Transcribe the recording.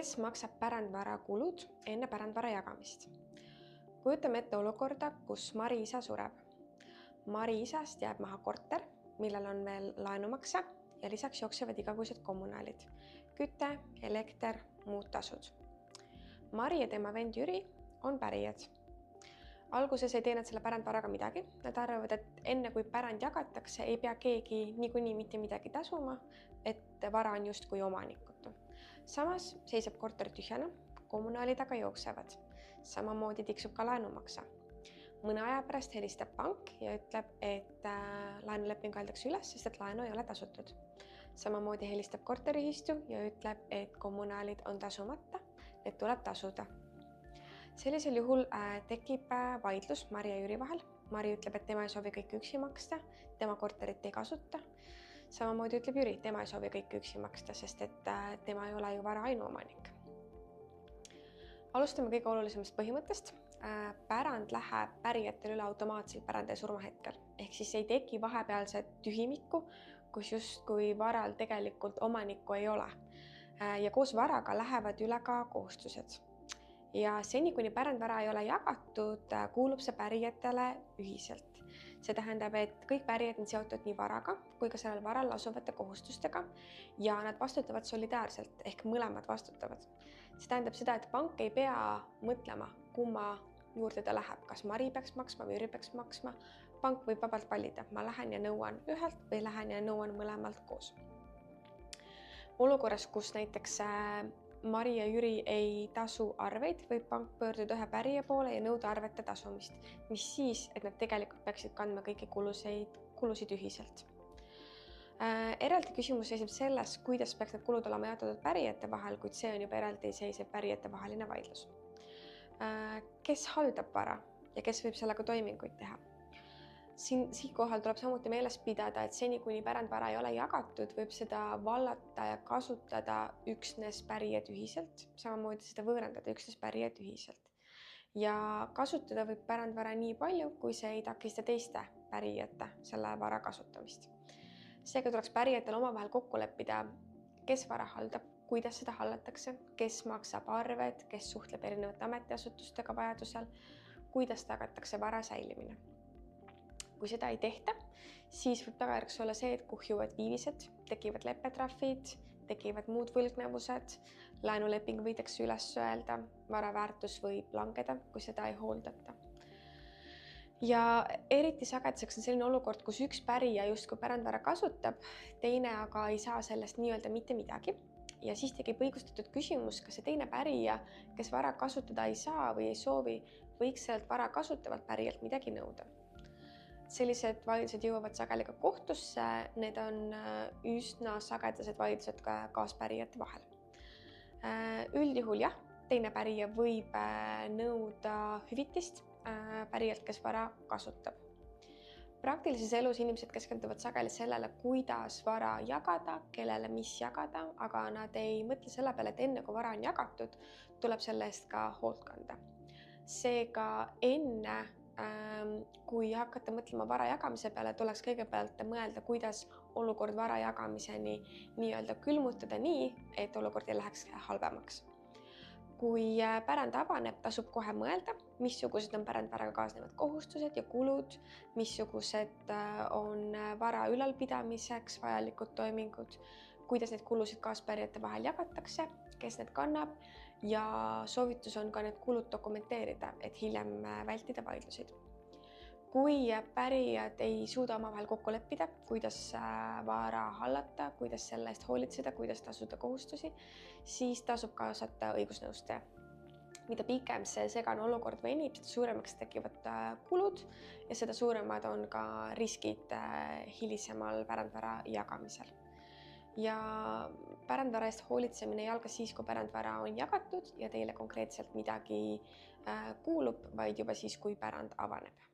Kes maksab pärandvara kulud enne pärandvara jagamist? Kujutame ette olukorda, kus Mari isa sureb. Mari isast jääb maha korter, millel on veel laenumakse ja lisaks jooksevad igakuised kommunaalid, küte, elekter, muud tasud. Mari ja tema vend Jüri on pärijad. Alguses ei tee nad selle pärandvaraga midagi. Nad arvavad, et enne kui pärand jagatakse, ei pea keegi niikuinii mitte midagi tasuma, et vara on justkui omanikutu. Samas seisab korter tühjana, kommunaalid aga jooksevad. Samamoodi tiksub ka laenumakse. Mõne aja pärast helistab pank ja ütleb, et laenuleping öeldakse üles, sest et laenu ei ole tasutud. Samamoodi helistab korteriühistu ja ütleb, et kommunaalid on tasumata, need tuleb tasuda. Sellisel juhul tekib vaidlus Mari ja Jüri vahel. Mari ütleb, et tema ei soovi kõike üksi maksta, tema korterit ei kasuta. Samamoodi ütleb Jüri, tema ei soovi kõike üksi maksta, sest et tema ei ole ju vara ainuomanik. Alustame kõige olulisemast põhimõttest. Pärand läheb pärijatel üle automaatselt pärandaja surmahetkel. Ehk siis ei teki vahepealset tühimikku, kus justkui varal tegelikult omanikku ei ole. Ja koos varaga lähevad üle ka kohustused. Ja seni, kuni pärandvara ei ole jagatud, kuulub see pärijatele ühiselt. See tähendab, et kõik pärijad on seotud nii varaga kui ka sellel varal asuvate kohustustega ja nad vastutavad solidaarselt ehk mõlemad vastutavad. See tähendab seda, et pank ei pea mõtlema, kumma juurde ta läheb, kas Mari peaks maksma või Jüri peaks maksma. Pank võib vabalt valida, ma lähen ja nõuan ühelt või lähen ja nõuan mõlemalt koos. Olukorras, kus näiteks Mari ja Jüri ei tasu arveid, võib pank pöörduda ühe pärija poole ja nõuda arvete tasumist, mis siis, et nad tegelikult peaksid kandma kõiki kulusid ühiselt. Eraldi küsimus seisab selles, kuidas peaks need kulud olema jaotatud pärijate vahel, kuid see on juba eraldiseisev pärijate vaheline vaidlus. Kes haldab vara ja kes võib sellega toiminguid teha? Siinkohal tuleb samuti meeles pidada, et seni kuni pärandvara ei ole jagatud, võib seda vallata ja kasutada üksnes pärijad ühiselt, samamoodi seda võõrandada üksnes pärijad ühiselt. Ja kasutada võib pärandvara nii palju, kui see ei takista teiste pärijate selle vara kasutamist. Seega tuleks pärijatel omavahel kokku leppida, kes vara haldab, kuidas seda hallatakse, kes maksab arved, kes suhtleb erinevate ametiasutustega vajadusel, kuidas tagatakse vara säilimine. Kui seda ei tehta, siis võib tagajärjeks olla see, et kuhjuvad viivised, tekivad leppetrahvid, tekivad muud võlgnevused, laenuleping võidakse üles öelda, vara väärtus võib langeda, kui seda ei hooldata. Ja eriti sagedaseks on selline olukord, kus üks pärija justkui pärandvara kasutab, teine aga ei saa sellest nii-öelda mitte midagi. Ja siis tekib õigustatud küsimus, kas see teine pärija, kes vara kasutada ei saa või ei soovi, võiks sellelt vara kasutavalt pärijalt midagi nõuda. Sellised vaidlused jõuavad sageli ka kohtusse, need on üsna sagedased vaidlused ka kaaspärijate vahel. Üldjuhul jah, teine pärija võib nõuda hüvitist pärijalt, kes vara kasutab. Praktilises elus inimesed keskenduvad sageli sellele, kuidas vara jagada, kellele mis jagada, aga nad ei mõtle selle peale, et enne kui vara on jagatud, tuleb selle eest ka hoolt kanda. Seega enne kui hakata mõtlema vara jagamise peale, tuleks kõigepealt mõelda, kuidas olukord vara jagamiseni nii-öelda külmutada nii, et olukord ei läheks halvemaks. Kui pärand avaneb, tasub kohe mõelda, missugused on pärandvaraga kaasnevad kohustused ja kulud, missugused on vara ülalpidamiseks vajalikud toimingud, kuidas need kulusid kaaspärijate vahel jagatakse, kes need kannab ja soovitus on ka need kulud dokumenteerida, et hiljem vältida vaidlusid. Kui pärijad ei suuda omavahel kokku leppida, kuidas vara hallata, kuidas selle eest hoolitseda, kuidas tasuda kohustusi, siis tasub kaasata õigusnõustaja. Mida pikem see segane olukord venib, seda suuremaks tekivad kulud ja seda suuremad on ka riskid hilisemal pärandvara jagamisel. Ja pärandvara eest hoolitsemine ei alga siis, kui pärandvara on jagatud ja teile konkreetselt midagi kuulub, vaid juba siis, kui pärand avaneb.